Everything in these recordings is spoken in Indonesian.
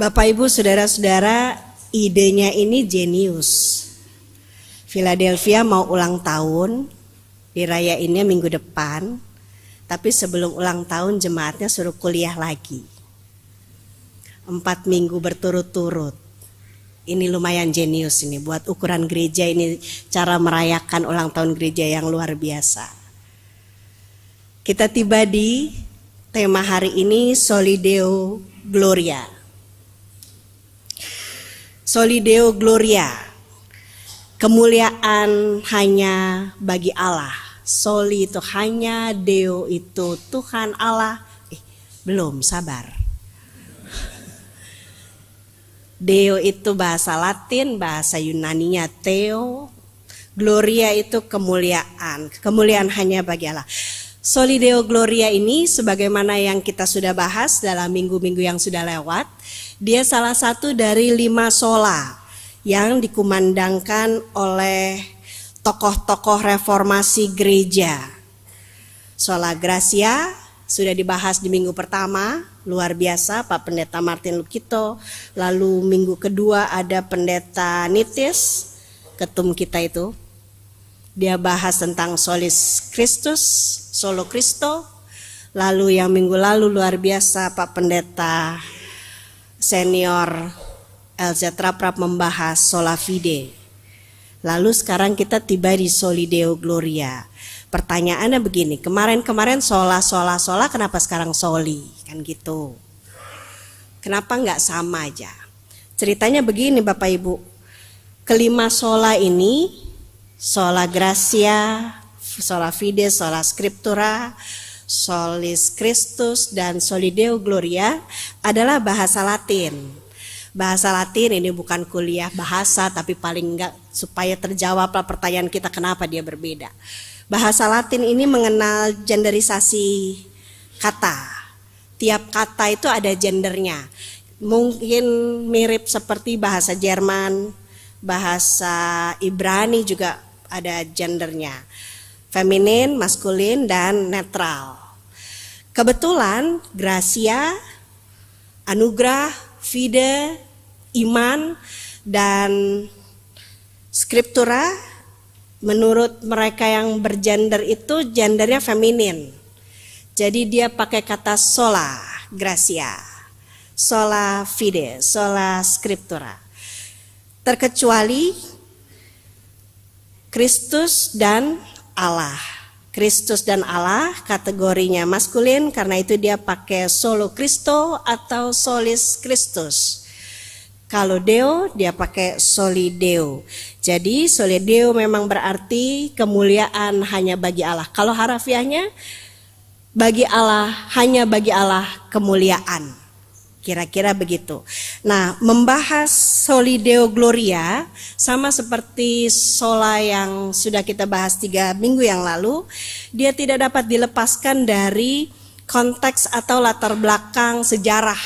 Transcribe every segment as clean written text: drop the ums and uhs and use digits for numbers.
Bapak Ibu saudara-saudara, idenya ini jenius. Philadelphia mau ulang tahun, dirayainnya minggu depan, tapi sebelum ulang tahun jemaatnya suruh kuliah lagi 4 minggu berturut-turut. Ini lumayan jenius ini buat ukuran gereja, ini cara merayakan ulang tahun gereja yang luar biasa. Kita tiba di tema hari ini, Soli Deo Gloria. Soli Deo Gloria, kemuliaan hanya bagi Allah. Soli itu hanya, Deo itu Tuhan Allah. Belum, sabar. Deo itu bahasa Latin, bahasa Yunaninya Theo. Gloria itu kemuliaan. Kemuliaan hanya bagi Allah. Soli Deo Gloria ini sebagaimana yang kita sudah bahas dalam minggu-minggu yang sudah lewat, dia salah satu dari 5 sola yang dikumandangkan oleh tokoh-tokoh reformasi gereja. Sola Gracia sudah dibahas di minggu pertama, luar biasa Pak Pendeta Martin Lukito. Lalu minggu kedua ada Pendeta Nitis, ketum kita itu. Dia bahas tentang Solis Christus, Solo Cristo. Lalu yang minggu lalu luar biasa Pak Pendeta Senior LZ Raprap membahas Sola Fide. Lalu sekarang kita tiba di Soli Deo Gloria. Pertanyaannya begini, kemarin sola, kenapa sekarang soli? Kan gitu. Kenapa nggak sama aja? Ceritanya begini Bapak Ibu, kelima sola ini, sola gracia, sola fide, sola scriptura, solis Christus, dan soli Deo Gloria adalah bahasa Latin. Bahasa Latin ini bukan kuliah bahasa, tapi paling enggak supaya terjawablah pertanyaan kita kenapa dia berbeda. Bahasa Latin ini mengenal genderisasi kata. Tiap kata itu ada gendernya. Mungkin mirip seperti bahasa Jerman, bahasa Ibrani juga ada gendernya. Feminin, maskulin, dan netral. Kebetulan gracia, anugerah, fide, iman, dan scriptura menurut mereka yang bergender itu gendernya feminin. Jadi dia pakai kata sola gracia, sola fide, sola scriptura. Terkecuali Kristus dan Allah. Kristus dan Allah kategorinya maskulin, karena itu dia pakai solo Cristo atau solis Christus. Kalau Deo dia pakai Soli Deo. Jadi Soli Deo memang berarti kemuliaan hanya bagi Allah. Kalau harafiahnya bagi Allah, hanya bagi Allah kemuliaan. Kira-kira begitu. Nah, membahas Soli Deo Gloria sama seperti sola yang sudah kita bahas 3 minggu yang lalu, dia tidak dapat dilepaskan dari konteks atau latar belakang sejarah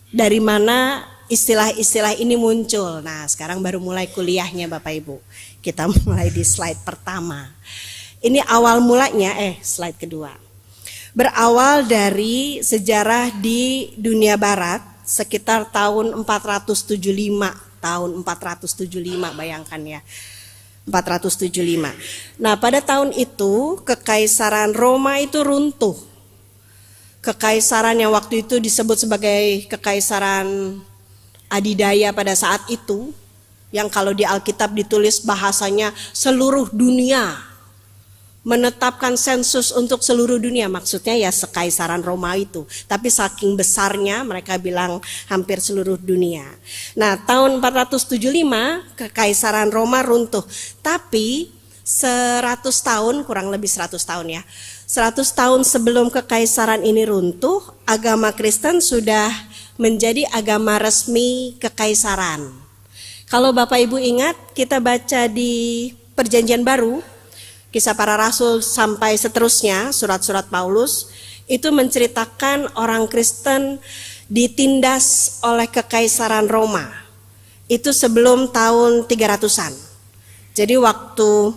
dari mana istilah-istilah ini muncul. Nah, sekarang baru mulai kuliahnya Bapak Ibu. Kita mulai di slide pertama. Ini awal mulanya, slide kedua. Berawal dari sejarah di dunia barat sekitar tahun 475. Tahun 475, bayangkan ya. 475. Nah, pada tahun itu Kekaisaran Roma itu runtuh. Kekaisaran yang waktu itu disebut sebagai Kekaisaran Adidaya pada saat itu, yang kalau di Alkitab ditulis bahasanya seluruh dunia, menetapkan sensus untuk seluruh dunia, maksudnya ya sekaisaran Roma itu, tapi saking besarnya mereka bilang hampir seluruh dunia. Nah, tahun 475 Kekaisaran Roma runtuh, tapi 100 tahun, kurang lebih 100 tahun ya, 100 tahun sebelum Kekaisaran ini runtuh, agama Kristen sudah menjadi agama resmi Kekaisaran. Kalau Bapak Ibu ingat, kita baca di Perjanjian Baru, Kisah Para Rasul sampai seterusnya, surat-surat Paulus, itu menceritakan orang Kristen ditindas oleh Kekaisaran Roma. Itu sebelum tahun 300-an. Jadi waktu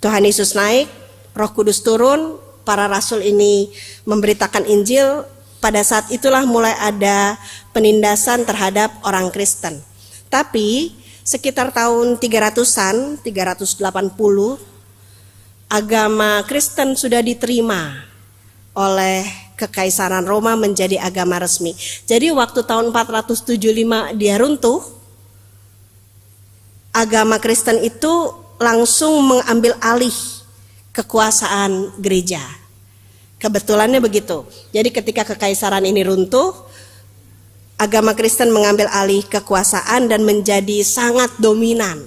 Tuhan Yesus naik, Roh Kudus turun, para rasul ini memberitakan Injil, pada saat itulah mulai ada penindasan terhadap orang Kristen. Tapi sekitar tahun 300-an, 380, agama Kristen sudah diterima oleh Kekaisaran Roma menjadi agama resmi. Jadi waktu tahun 475 dia runtuh, agama Kristen itu langsung mengambil alih kekuasaan gereja. Kebetulannya begitu. Jadi ketika kekaisaran ini runtuh, agama Kristen mengambil alih kekuasaan dan menjadi sangat dominan.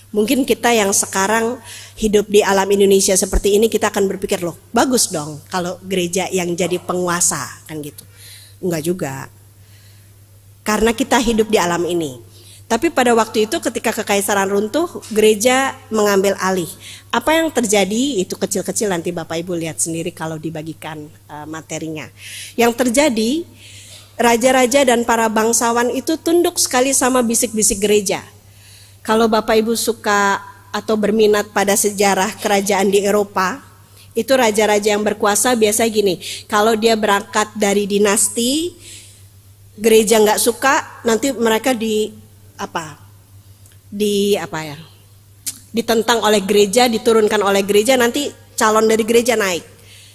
Mungkin kita yang sekarang hidup di alam Indonesia seperti ini, kita akan berpikir, loh bagus dong kalau gereja yang jadi penguasa, kan gitu. Enggak juga. Karena kita hidup di alam ini. Tapi pada waktu itu ketika kekaisaran runtuh, gereja mengambil alih. Apa yang terjadi itu kecil-kecil, nanti Bapak Ibu lihat sendiri kalau dibagikan materinya. Yang terjadi, raja-raja dan para bangsawan itu tunduk sekali sama bisik-bisik gereja. Kalau Bapak Ibu suka atau berminat pada sejarah kerajaan di Eropa, itu raja-raja yang berkuasa biasa gini, kalau dia berangkat dari dinasti, gereja nggak suka, nanti mereka ditentang oleh gereja, diturunkan oleh gereja, nanti calon dari gereja naik.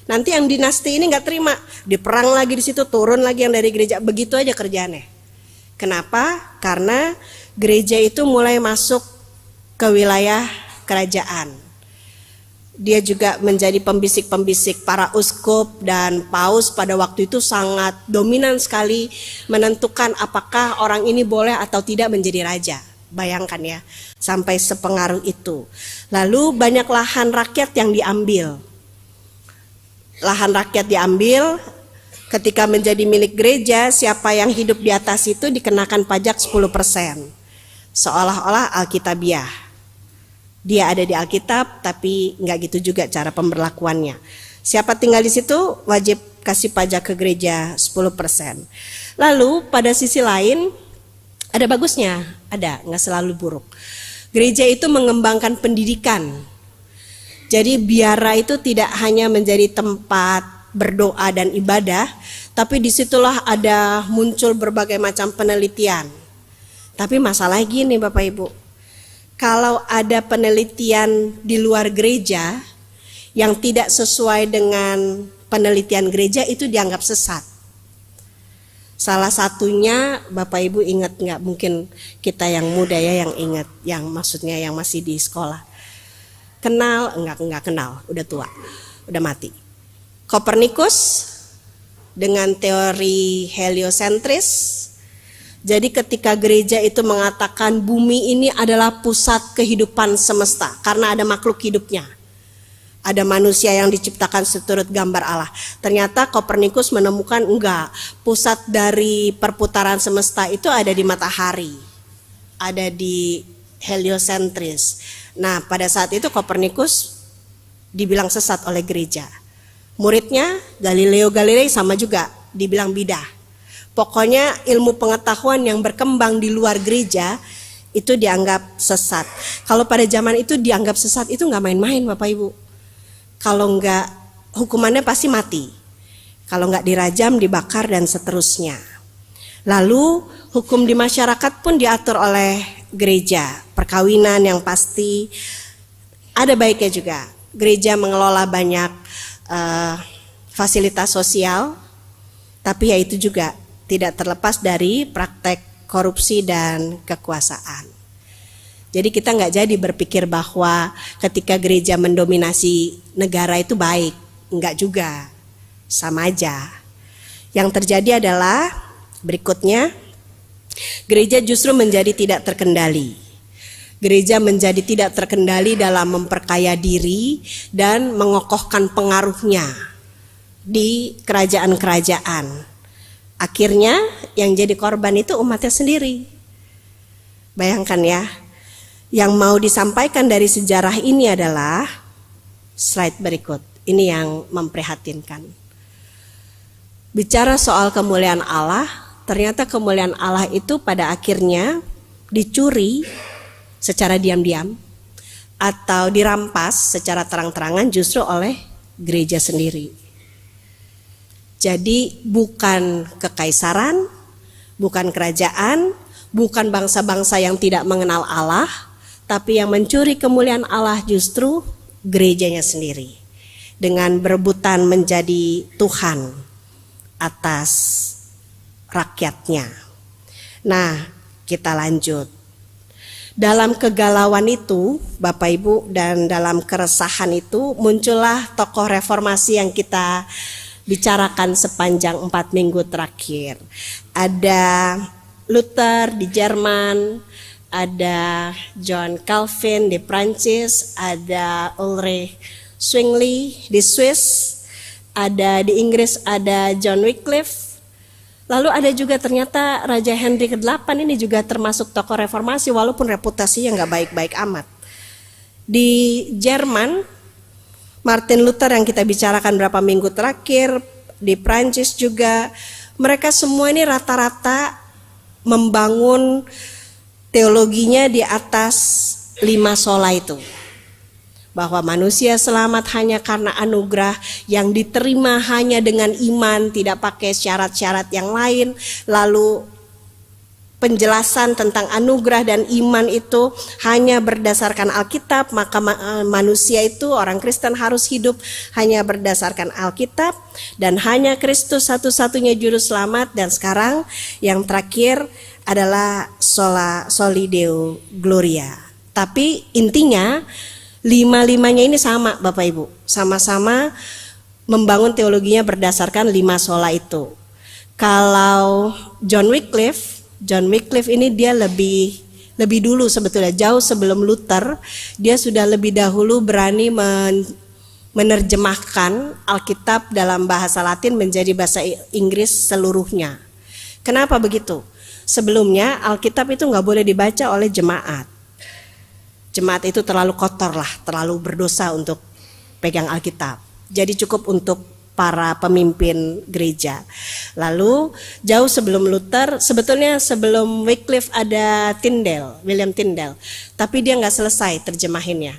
Nanti yang dinasti ini nggak terima, diperang lagi di situ, turun lagi yang dari gereja, begitu aja kerjaannya. Kenapa? Karena gereja itu mulai masuk ke wilayah kerajaan. Dia juga menjadi pembisik-pembisik. Para uskup dan paus pada waktu itu sangat dominan sekali menentukan apakah orang ini boleh atau tidak menjadi raja. Bayangkan ya, sampai sepengaruh itu. Lalu banyak lahan rakyat yang diambil. Lahan rakyat diambil, ketika menjadi milik gereja, siapa yang hidup di atas itu dikenakan pajak 10%. Seolah-olah Alkitabiah. Dia ada di Alkitab, tapi nggak gitu juga cara pemberlakuannya. Siapa tinggal di situ wajib kasih pajak ke gereja 10%. Lalu pada sisi lain ada bagusnya, ada, nggak selalu buruk. Gereja itu mengembangkan pendidikan. Jadi biara itu tidak hanya menjadi tempat berdoa dan ibadah, tapi disitulah ada muncul berbagai macam penelitian. Tapi masalah gini Bapak Ibu, kalau ada penelitian di luar gereja yang tidak sesuai dengan penelitian gereja, itu dianggap sesat. Salah satunya Bapak Ibu ingat nggak? Mungkin kita yang muda ya yang ingat, yang maksudnya yang masih di sekolah. Kenal? Enggak kenal, udah tua, udah mati. Kopernikus dengan teori heliosentris. Jadi ketika gereja itu mengatakan bumi ini adalah pusat kehidupan semesta karena ada makhluk hidupnya. Ada manusia yang diciptakan seturut gambar Allah. Ternyata Kopernikus menemukan enggak, pusat dari perputaran semesta itu ada di matahari. Ada di heliosentris. Nah, pada saat itu Kopernikus dibilang sesat oleh gereja. Muridnya Galileo Galilei sama juga dibilang bidah. Pokoknya ilmu pengetahuan yang berkembang di luar gereja itu dianggap sesat. Kalau pada zaman itu dianggap sesat itu nggak main-main Bapak Ibu. Kalau nggak hukumannya pasti mati. Kalau nggak dirajam, dibakar dan seterusnya. Lalu hukum di masyarakat pun diatur oleh gereja. Perkawinan yang pasti ada baiknya juga. Gereja mengelola banyak fasilitas sosial, tapi ya itu juga tidak terlepas dari praktek korupsi dan kekuasaan. Jadi kita nggak jadi berpikir bahwa ketika gereja mendominasi negara itu baik, nggak juga, sama aja. Yang terjadi adalah berikutnya, gereja justru menjadi tidak terkendali. Gereja menjadi tidak terkendali dalam memperkaya diri dan mengokohkan pengaruhnya di kerajaan-kerajaan. Akhirnya yang jadi korban itu umatnya sendiri. Bayangkan ya, yang mau disampaikan dari sejarah ini adalah slide berikut. Ini yang memprihatinkan. Bicara soal kemuliaan Allah, ternyata kemuliaan Allah itu pada akhirnya dicuri secara diam-diam atau dirampas secara terang-terangan justru oleh gereja sendiri. Jadi bukan kekaisaran, bukan kerajaan, bukan bangsa-bangsa yang tidak mengenal Allah, tapi yang mencuri kemuliaan Allah justru gerejanya sendiri. Dengan berebutan menjadi Tuhan atas rakyatnya. Nah, kita lanjut. Dalam kegalauan itu, Bapak Ibu, dan dalam keresahan itu muncullah tokoh reformasi yang kita bicarakan sepanjang 4 minggu terakhir. Ada Luther di Jerman, ada John Calvin di Prancis, ada Ulrich Zwingli di Swiss, ada di Inggris ada John Wycliffe. Lalu ada juga ternyata Raja Henry ke-8 ini juga termasuk tokoh reformasi walaupun reputasinya nggak baik-baik amat. Di Jerman, Martin Luther yang kita bicarakan berapa minggu terakhir, di Prancis juga, mereka semua ini rata-rata membangun teologinya di atas 5 sola itu. Bahwa manusia selamat hanya karena anugerah yang diterima hanya dengan iman, tidak pakai syarat-syarat yang lain. Lalu penjelasan tentang anugerah dan iman itu hanya berdasarkan Alkitab, maka manusia itu, orang Kristen harus hidup hanya berdasarkan Alkitab, dan hanya Kristus satu-satunya juru selamat. Dan sekarang yang terakhir adalah Soli Deo Gloria. Tapi intinya lima-limanya ini sama Bapak Ibu, sama-sama membangun teologinya berdasarkan 5 sola itu. Kalau John Wycliffe ini dia lebih dulu sebetulnya, jauh sebelum Luther, dia sudah lebih dahulu berani menerjemahkan Alkitab dalam bahasa Latin menjadi bahasa Inggris seluruhnya. Kenapa begitu? Sebelumnya Alkitab itu nggak boleh dibaca oleh jemaat. Jemaat itu terlalu kotor lah, terlalu berdosa untuk pegang Alkitab. Jadi cukup untuk para pemimpin gereja. Lalu jauh sebelum Luther, sebetulnya sebelum Wycliffe ada William Tyndale. Tapi dia nggak selesai terjemahinnya.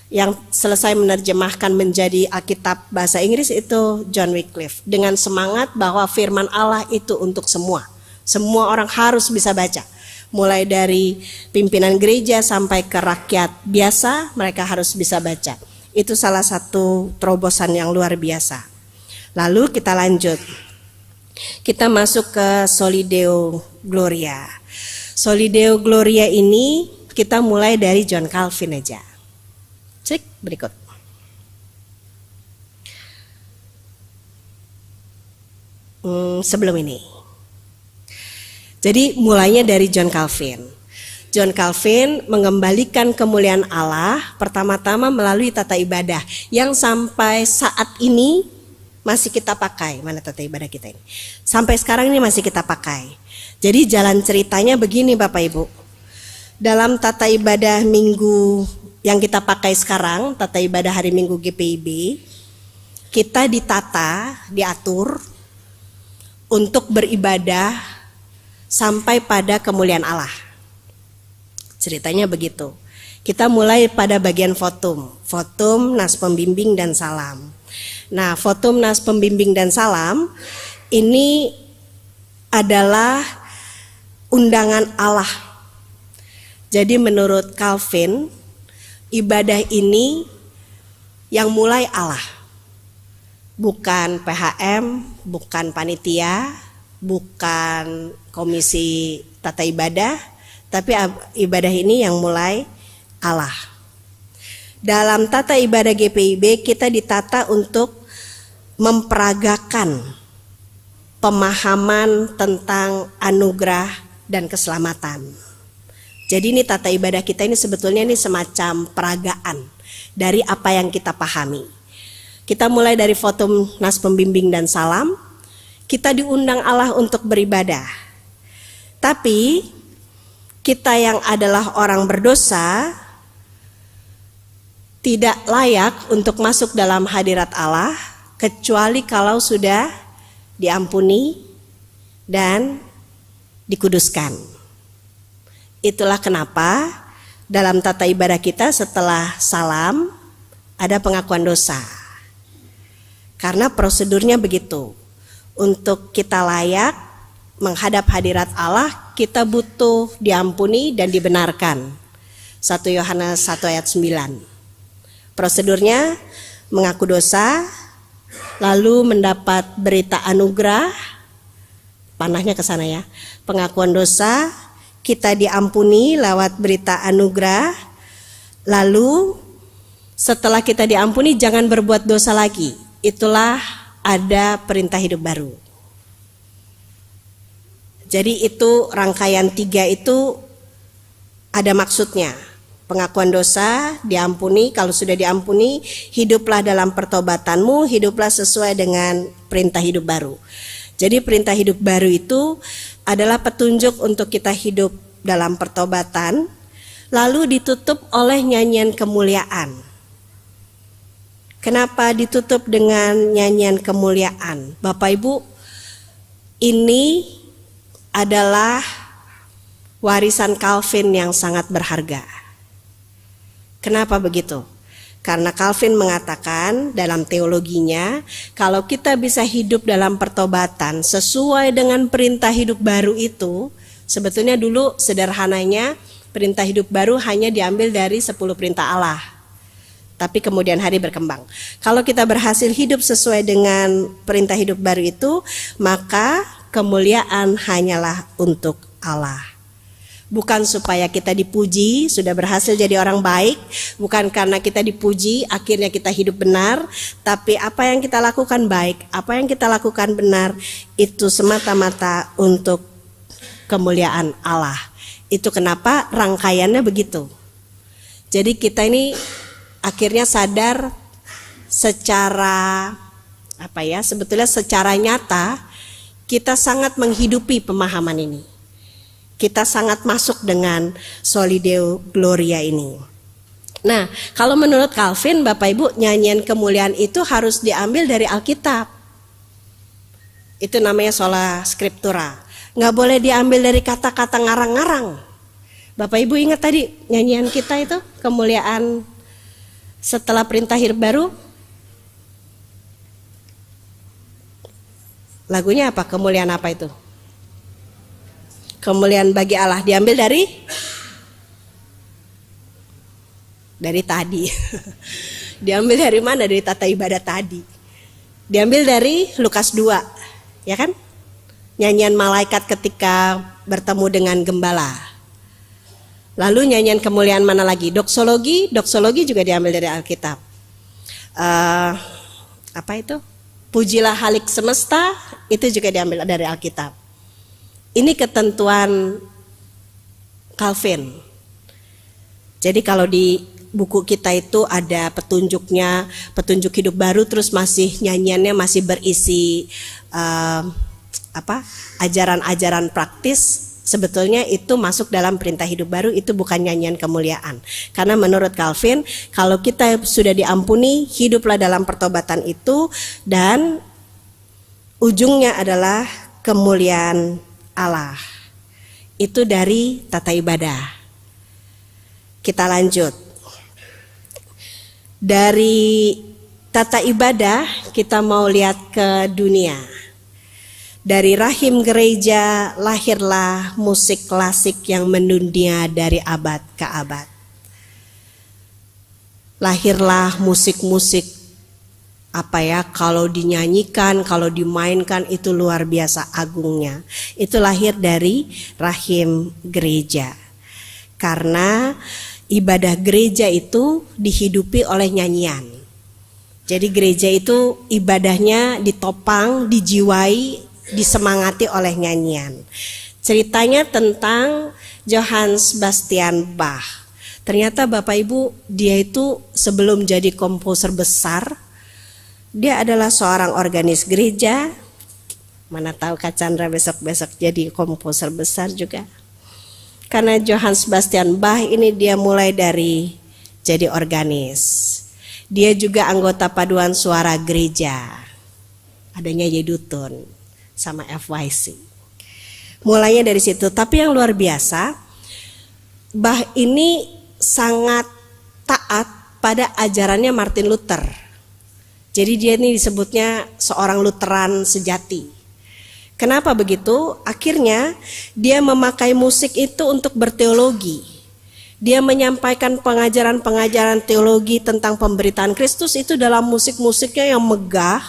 Yang selesai menerjemahkan menjadi Alkitab bahasa Inggris itu John Wycliffe. Dengan semangat bahwa firman Allah itu untuk semua. Semua orang harus bisa baca. Mulai dari pimpinan gereja sampai ke rakyat biasa, mereka harus bisa baca. Itu salah satu terobosan yang luar biasa. Lalu kita lanjut. Kita masuk ke Soli Deo Gloria. Soli Deo Gloria ini kita mulai dari John Calvin aja. Cek berikut. Sebelum ini. Jadi mulainya dari John Calvin. John Calvin mengembalikan kemuliaan Allah pertama-tama melalui tata ibadah yang sampai saat ini masih kita pakai. Mana tata ibadah kita ini? Sampai sekarang ini masih kita pakai. Jadi jalan ceritanya begini Bapak Ibu. Dalam tata ibadah minggu yang kita pakai sekarang, tata ibadah hari Minggu GPIB, kita diatur untuk beribadah sampai pada kemuliaan Allah. Ceritanya begitu. Kita mulai pada bagian votum, nas pembimbing dan salam. Nah, votum, nas pembimbing dan salam ini adalah undangan Allah. Jadi menurut Calvin, ibadah ini yang mulai Allah. Bukan PHM, bukan panitia, bukan komisi tata ibadah, tapi ibadah ini yang mulai Allah. Dalam tata ibadah GPIB kita ditata untuk memperagakan pemahaman tentang anugerah dan keselamatan. Jadi ini tata ibadah kita ini sebetulnya ini semacam peragaan dari apa yang kita pahami. Kita mulai dari votum, nas pembimbing dan salam. Kita diundang Allah untuk beribadah. Tapi kita yang adalah orang berdosa tidak layak untuk masuk dalam hadirat Allah kecuali kalau sudah diampuni dan dikuduskan. Itulah kenapa dalam tata ibadah kita setelah salam ada pengakuan dosa. Karena prosedurnya begitu. Untuk kita layak menghadap hadirat Allah, kita butuh diampuni dan dibenarkan. 1 Yohanes 1 ayat 9. Prosedurnya mengaku dosa, lalu mendapat berita anugerah, panahnya ke sana ya. Pengakuan dosa, kita diampuni lewat berita anugerah, lalu setelah kita diampuni jangan berbuat dosa lagi. Itulah ada perintah hidup baru. Jadi itu rangkaian 3 itu ada maksudnya. Pengakuan dosa, diampuni, kalau sudah diampuni, hiduplah dalam pertobatanmu, hiduplah sesuai dengan perintah hidup baru. Jadi perintah hidup baru itu adalah petunjuk untuk kita hidup dalam pertobatan, lalu ditutup oleh nyanyian kemuliaan. Kenapa ditutup dengan nyanyian kemuliaan? Bapak Ibu, ini adalah warisan Calvin yang sangat berharga. Kenapa begitu? Karena Calvin mengatakan dalam teologinya, kalau kita bisa hidup dalam pertobatan sesuai dengan perintah hidup baru itu, sebetulnya dulu sederhananya perintah hidup baru hanya diambil dari 10 perintah Allah. Tapi kemudian hari berkembang. Kalau kita berhasil hidup sesuai dengan perintah hidup baru itu, maka kemuliaan hanyalah untuk Allah. Bukan supaya kita dipuji, sudah berhasil jadi orang baik, bukan karena kita dipuji akhirnya kita hidup benar, tapi apa yang kita lakukan baik, apa yang kita lakukan benar, itu semata-mata untuk kemuliaan Allah. Itu kenapa rangkaiannya begitu. Jadi kita ini akhirnya sadar secara sebetulnya secara nyata kita sangat menghidupi pemahaman ini. Kita sangat masuk dengan Soli Deo Gloria ini. Nah, kalau menurut Calvin, Bapak Ibu, nyanyian kemuliaan itu harus diambil dari Alkitab. Itu namanya sola scriptura. Nggak boleh diambil dari kata-kata ngarang-ngarang. Bapak Ibu ingat tadi nyanyian kita itu, kemuliaan setelah perintah hidup baru? Lagunya apa? Kemuliaan apa itu? Kemuliaan bagi Allah, diambil dari tadi. Diambil dari mana? Dari tata ibadah tadi. Diambil dari Lukas 2, ya kan? Nyanyian malaikat ketika bertemu dengan gembala. Lalu nyanyian kemuliaan mana lagi? Doksologi juga diambil dari Alkitab. Apa itu? Pujilah Halik semesta, itu juga diambil dari Alkitab. Ini ketentuan Calvin. Jadi kalau di buku kita itu ada petunjuknya, petunjuk hidup baru, terus masih nyanyiannya masih berisi ajaran-ajaran praktis. Sebetulnya itu masuk dalam perintah hidup baru, itu bukan nyanyian kemuliaan. Karena menurut Calvin, kalau kita sudah diampuni, hiduplah dalam pertobatan itu, dan ujungnya adalah kemuliaan Allah. Itu dari tata ibadah. Kita lanjut. Dari tata ibadah kita mau lihat ke dunia. Dari rahim gereja lahirlah musik klasik yang mendunia dari abad ke abad. Lahirlah musik-musik kalau dinyanyikan, kalau dimainkan itu luar biasa agungnya. Itu lahir dari rahim gereja. Karena ibadah gereja itu dihidupi oleh nyanyian. Jadi gereja itu ibadahnya ditopang, dijiwai, disemangati oleh nyanyian. Ceritanya tentang Johann Sebastian Bach. Ternyata Bapak Ibu, dia itu sebelum jadi komposer besar, dia adalah seorang organis gereja. Mana tahu Kak Chandra besok-besok jadi komposer besar juga. Karena Johann Sebastian Bach ini dia mulai dari jadi organis. Dia juga anggota paduan suara gereja. Adanya Yedutun sama FYC. Mulainya dari situ. Tapi yang luar biasa, Bach ini sangat taat pada ajarannya Martin Luther. Jadi dia ini disebutnya seorang Lutheran sejati. Kenapa begitu? Akhirnya dia memakai musik itu untuk berteologi. Dia menyampaikan pengajaran-pengajaran teologi tentang pemberitaan Kristus itu dalam musik-musiknya yang megah,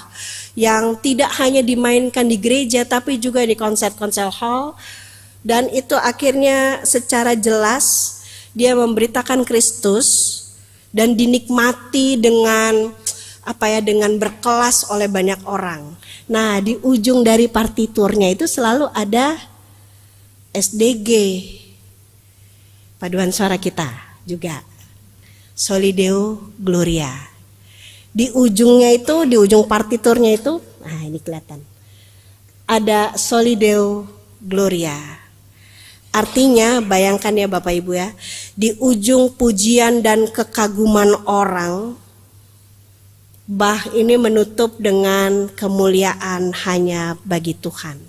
yang tidak hanya dimainkan di gereja tapi juga di konser-konser hall. Dan itu akhirnya secara jelas dia memberitakan Kristus dan dinikmati dengan dengan berkelas oleh banyak orang. Nah, di ujung dari partiturnya itu selalu ada SDG, paduan suara kita juga, Solideo Gloria. Di ujungnya itu, di ujung partiturnya itu, nah ini kelihatan, ada Solideo Gloria. Artinya, bayangkan ya Bapak Ibu ya, di ujung pujian dan kekaguman orang, Bach ini menutup dengan kemuliaan hanya bagi Tuhan.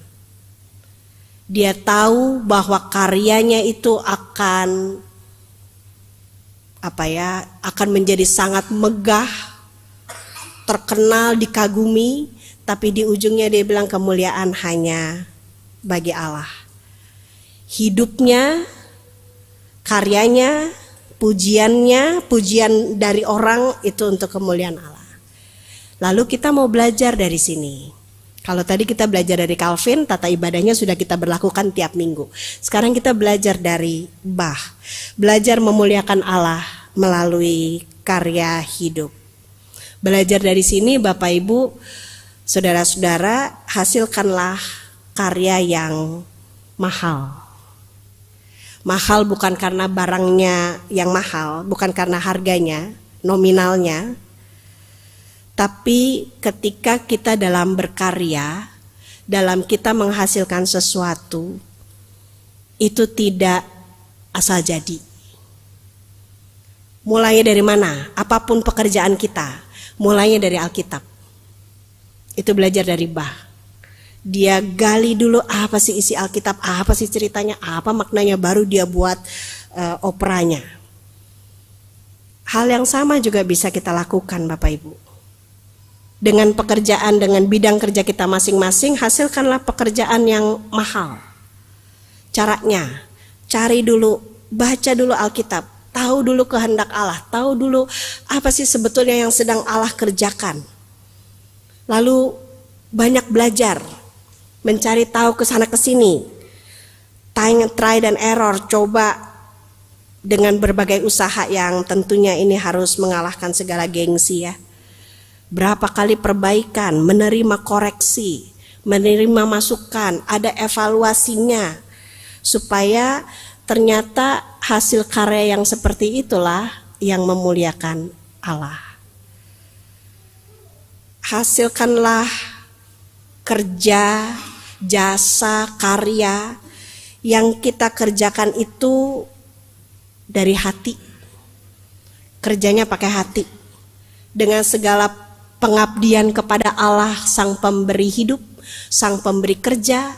Dia tahu bahwa karyanya itu akan menjadi sangat megah, terkenal, dikagumi, tapi di ujungnya dia bilang kemuliaan hanya bagi Allah. Hidupnya, karyanya, pujian dari orang itu untuk kemuliaan Allah. Lalu kita mau belajar dari sini. Kalau tadi kita belajar dari Calvin, tata ibadahnya sudah kita berlakukan tiap minggu. Sekarang kita belajar dari Bach. Belajar memuliakan Allah melalui karya hidup. Belajar dari sini Bapak Ibu, saudara-saudara, hasilkanlah karya yang mahal. Mahal bukan karena barangnya yang mahal, bukan karena harganya, nominalnya. Tapi ketika kita dalam berkarya, dalam kita menghasilkan sesuatu, itu tidak asal jadi. Mulainya dari mana? Apapun pekerjaan kita, mulainya dari Alkitab. Itu belajar dari Bach. Dia gali dulu apa sih isi Alkitab, apa sih ceritanya, apa maknanya, baru dia buat operanya. Hal yang sama juga bisa kita lakukan Bapak Ibu. Dengan pekerjaan, dengan bidang kerja kita masing-masing, hasilkanlah pekerjaan yang mahal. Caranya, cari dulu, baca dulu Alkitab, tahu dulu kehendak Allah, tahu dulu apa sih sebetulnya yang sedang Allah kerjakan. Lalu banyak belajar, mencari tahu ke sana ke sini, try dan error, coba dengan berbagai usaha yang tentunya ini harus mengalahkan segala gengsi ya. Berapa kali perbaikan, menerima koreksi, menerima masukan, ada evaluasinya, supaya ternyata hasil karya yang seperti itulah yang memuliakan Allah. Hasilkanlah kerja, jasa, karya yang kita kerjakan itu dari hati. Kerjanya pakai hati, dengan segala pengabdian kepada Allah, Sang Pemberi hidup, Sang Pemberi kerja.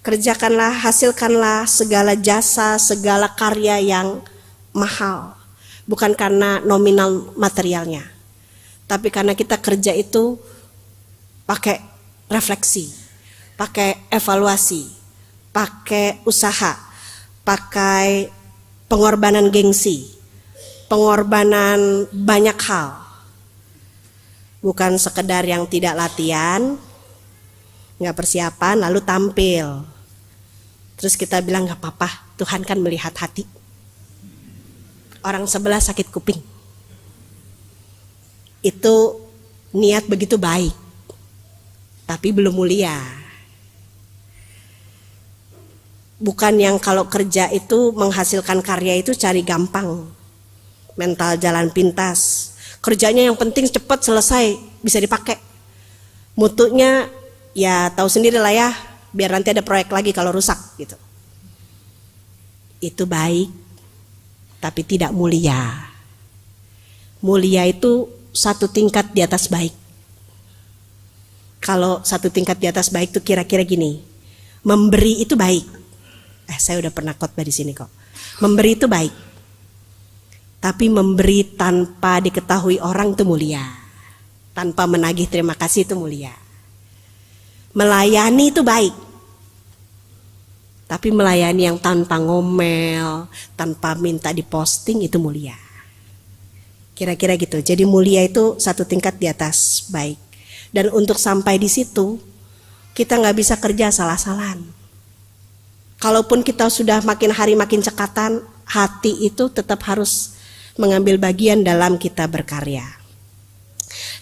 Kerjakanlah, hasilkanlah segala jasa, segala karya yang mahal. Bukan karena nominal materialnya, tapi karena kita kerja itu pakai refleksi, pakai evaluasi, pakai usaha, pakai pengorbanan gengsi, pengorbanan banyak hal. Bukan sekedar yang tidak latihan, nggak persiapan, lalu tampil. Terus kita bilang nggak apa-apa, Tuhan kan melihat hati. Orang sebelah sakit kuping. Itu niat begitu baik, tapi belum mulia. Bukan yang kalau kerja itu menghasilkan karya itu cari gampang, mental jalan pintas. Kerjanya yang penting cepat selesai, bisa dipakai. Mutunya ya tahu sendiri lah ya, biar nanti ada proyek lagi kalau rusak gitu. Itu baik, tapi tidak mulia. Mulia itu satu tingkat di atas baik. Kalau satu tingkat di atas baik itu kira-kira gini, memberi itu baik. Saya udah pernah khotbah di sini kok. Memberi itu baik, tapi memberi tanpa diketahui orang itu mulia. Tanpa menagih terima kasih itu mulia. Melayani itu baik. Tapi melayani yang tanpa ngomel, tanpa minta diposting itu mulia. Kira-kira gitu. Jadi mulia itu satu tingkat di atas baik. Dan untuk sampai di situ, kita nggak bisa kerja salah-salahan. Kalaupun kita sudah makin hari makin cekatan, hati itu tetap harus mengambil bagian dalam kita berkarya.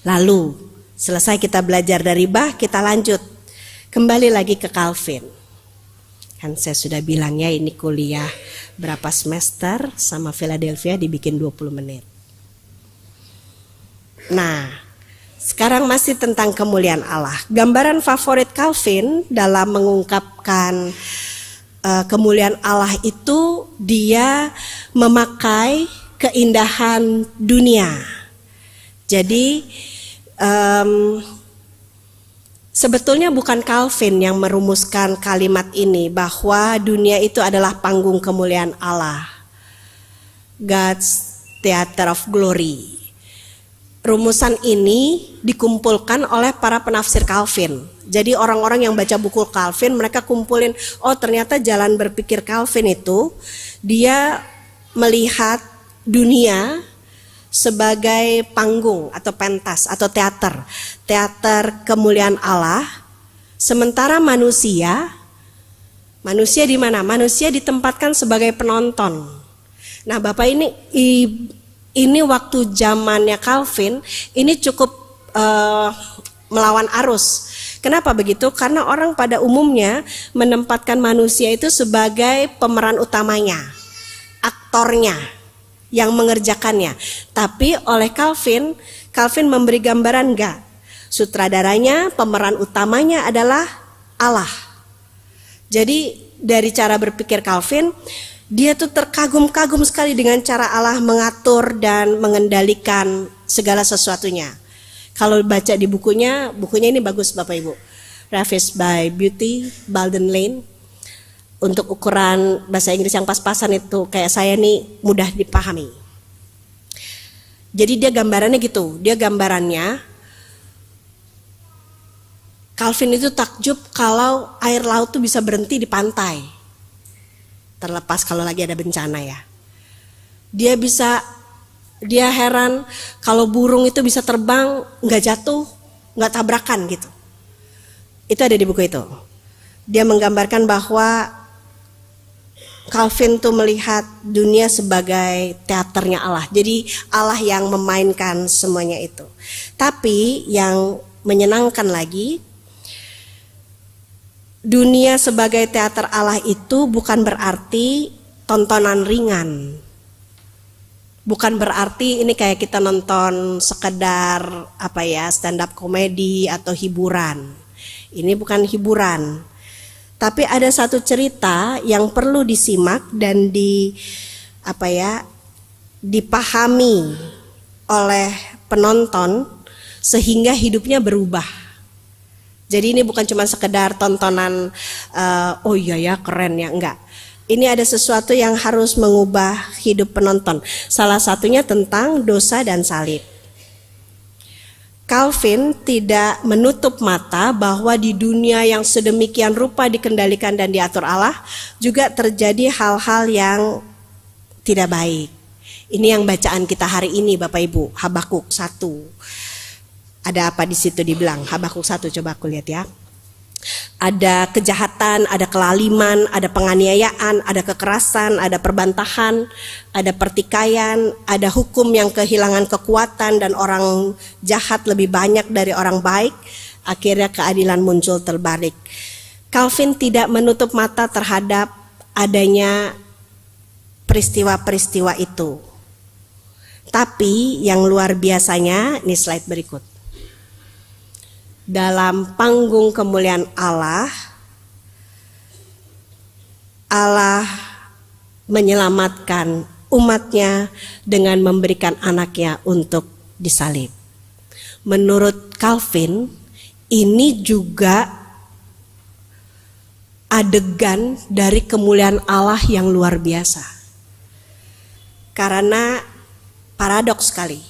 Lalu, selesai kita belajar dari Bach, kita lanjut. Kembali lagi ke Calvin. Kan saya sudah bilang ya, ini kuliah berapa semester sama Philadelphia dibikin 20 menit. Nah, sekarang masih tentang kemuliaan Allah. Gambaran favorit Calvin dalam mengungkapkan kemuliaan Allah itu, dia memakai keindahan dunia. Jadi sebetulnya bukan Calvin yang merumuskan kalimat ini bahwa dunia itu adalah panggung kemuliaan Allah, God's Theater of Glory. Rumusan ini dikumpulkan oleh para penafsir Calvin. Jadi orang-orang yang baca buku Calvin, mereka kumpulin, oh ternyata jalan berpikir Calvin itu, dia melihat dunia sebagai panggung atau pentas atau teater kemuliaan Allah. Sementara manusia di mana? Manusia ditempatkan sebagai penonton. Nah, Bapak ini waktu zamannya Calvin ini cukup melawan arus. Kenapa begitu? Karena orang pada umumnya menempatkan manusia itu sebagai pemeran utamanya, aktornya yang mengerjakannya. Tapi oleh Calvin memberi gambaran enggak. Sutradaranya, pemeran utamanya adalah Allah. Jadi dari cara berpikir Calvin, dia tuh terkagum-kagum sekali dengan cara Allah mengatur dan mengendalikan segala sesuatunya. Kalau baca di bukunya ini bagus Bapak Ibu. Ravished by Beauty, Balden Lane. Untuk ukuran bahasa Inggris yang pas-pasan itu kayak saya nih mudah dipahami. Jadi dia gambarannya gitu. Dia gambarannya Calvin itu takjub kalau air laut tuh bisa berhenti di pantai. Terlepas kalau lagi ada bencana ya. Dia heran kalau burung itu bisa terbang, nggak jatuh, nggak tabrakan gitu. Itu ada di buku itu. Dia menggambarkan bahwa Calvin tuh melihat dunia sebagai teaternya Allah. Jadi Allah yang memainkan semuanya itu. Tapi yang menyenangkan lagi, dunia sebagai teater Allah itu bukan berarti tontonan ringan. Bukan berarti ini kayak kita nonton sekedar stand up komedi atau hiburan. Ini bukan hiburan. Tapi ada satu cerita yang perlu disimak dan dipahami oleh penonton sehingga hidupnya berubah. Jadi ini bukan cuma sekedar tontonan oh iya ya keren ya, enggak. Ini ada sesuatu yang harus mengubah hidup penonton. Salah satunya tentang dosa dan salib. Calvin tidak menutup mata bahwa di dunia yang sedemikian rupa dikendalikan dan diatur Allah juga terjadi hal-hal yang tidak baik. Ini yang bacaan kita hari ini Bapak Ibu, Habakuk 1. Ada apa di situ dibilang? Habakuk 1 coba aku lihat ya. Ada kejahatan, ada kelaliman, ada penganiayaan, ada kekerasan, ada perbantahan, ada pertikaian, ada hukum yang kehilangan kekuatan dan orang jahat lebih banyak dari orang baik. Akhirnya keadilan muncul terbalik. Calvin tidak menutup mata terhadap adanya peristiwa-peristiwa itu. Tapi yang luar biasanya, ini slide berikut. Dalam panggung kemuliaan Allah menyelamatkan umatnya dengan memberikan anaknya untuk disalib. Menurut Calvin, ini juga adegan dari kemuliaan Allah yang luar biasa. Karena paradoks sekali.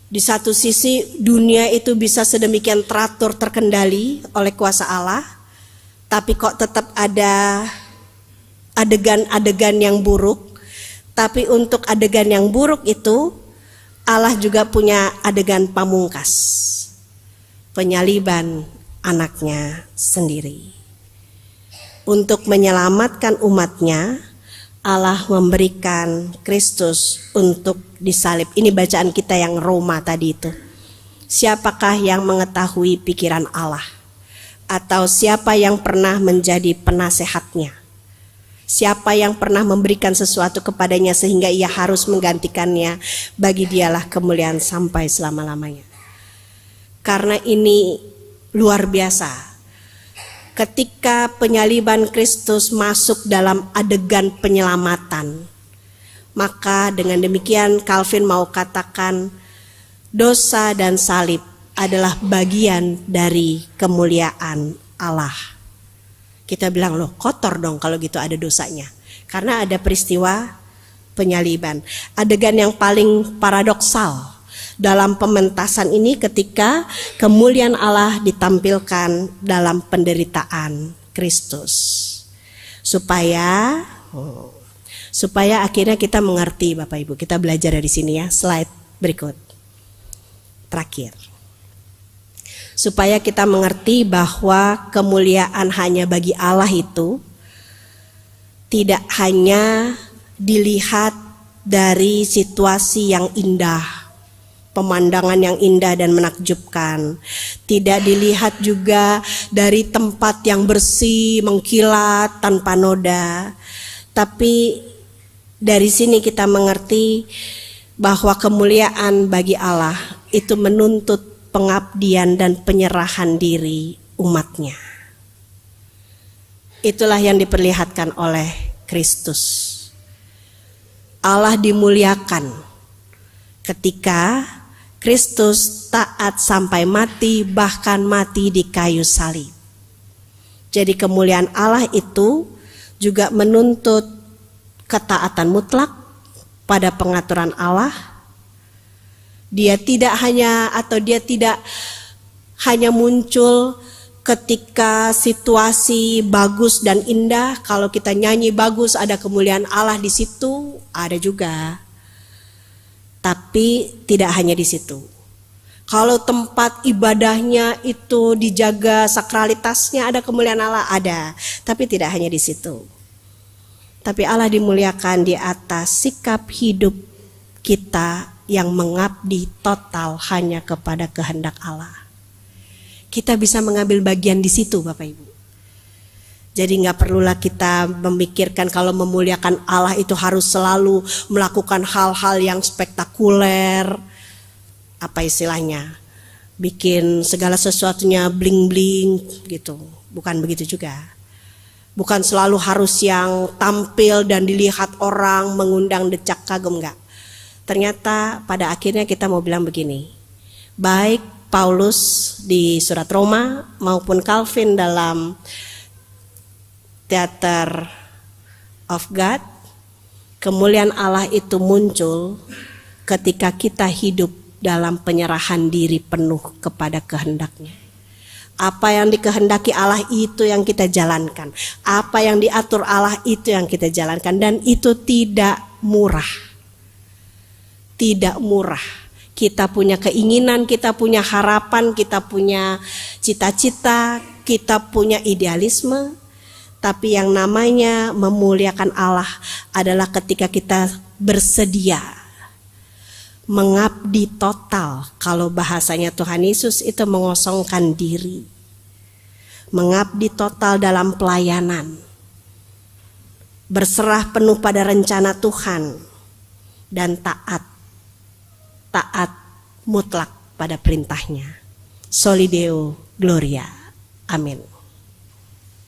Di satu sisi dunia itu bisa sedemikian teratur terkendali oleh kuasa Allah, tapi kok tetap ada adegan-adegan yang buruk. Tapi untuk adegan yang buruk itu Allah juga punya adegan pamungkas, penyaliban anaknya sendiri. Untuk menyelamatkan umatnya, Allah memberikan Kristus untuk disalib. Ini bacaan kita yang Roma tadi itu. Siapakah yang mengetahui pikiran Allah? Atau siapa yang pernah menjadi penasehatnya? Siapa yang pernah memberikan sesuatu kepadanya sehingga ia harus menggantikannya? Bagi dialah kemuliaan sampai selama-lamanya. Karena ini luar biasa. Ketika penyaliban Kristus masuk dalam adegan penyelamatan, maka dengan demikian Calvin mau katakan dosa dan salib adalah bagian dari kemuliaan Allah. Kita bilang, loh kotor dong kalau gitu ada dosanya. Karena ada peristiwa penyaliban. Adegan yang paling paradoksal dalam pementasan ini ketika kemuliaan Allah ditampilkan dalam penderitaan Kristus. Supaya akhirnya kita mengerti Bapak Ibu. Kita belajar dari sini ya, slide berikut. Terakhir. Supaya kita mengerti bahwa kemuliaan hanya bagi Allah itu tidak hanya dilihat dari situasi yang indah, pemandangan yang indah dan menakjubkan. Tidak dilihat juga dari tempat yang bersih, mengkilat, tanpa noda. Tapi dari sini kita mengerti bahwa kemuliaan bagi Allah itu menuntut pengabdian dan penyerahan diri umatnya. Itulah yang diperlihatkan oleh Kristus. Allah dimuliakan ketika Kristus taat sampai mati, bahkan mati di kayu salib. Jadi kemuliaan Allah itu juga menuntut ketaatan mutlak pada pengaturan Allah. Dia tidak hanya muncul ketika situasi bagus dan indah. Kalau kita nyanyi bagus, ada kemuliaan Allah di situ, ada juga. Tapi tidak hanya di situ. Kalau tempat ibadahnya itu dijaga sakralitasnya, ada kemuliaan Allah, ada. Tapi tidak hanya di situ. Tapi Allah dimuliakan di atas sikap hidup kita yang mengabdi total hanya kepada kehendak Allah. Kita bisa mengambil bagian di situ Bapak Ibu. Jadi gak perlulah kita memikirkan kalau memuliakan Allah itu harus selalu melakukan hal-hal yang spektakuler. Apa istilahnya? Bikin segala sesuatunya bling-bling gitu. Bukan begitu juga. Bukan selalu harus yang tampil dan dilihat orang, mengundang decak kagum, enggak. Ternyata pada akhirnya kita mau bilang begini, baik Paulus di surat Roma maupun Calvin dalam Theater of God, kemuliaan Allah itu muncul ketika kita hidup dalam penyerahan diri penuh kepada kehendaknya. Apa yang dikehendaki Allah itu yang kita jalankan, apa yang diatur Allah itu yang kita jalankan, dan itu tidak murah. Tidak murah. Kita punya keinginan, kita punya harapan, kita punya cita-cita, kita punya idealisme. Tapi yang namanya memuliakan Allah adalah ketika kita bersedia mengabdi total. Kalau bahasanya Tuhan Yesus itu mengosongkan diri. Mengabdi total dalam pelayanan. Berserah penuh pada rencana Tuhan. Dan taat mutlak pada perintahnya. Soli Deo Gloria. Amin.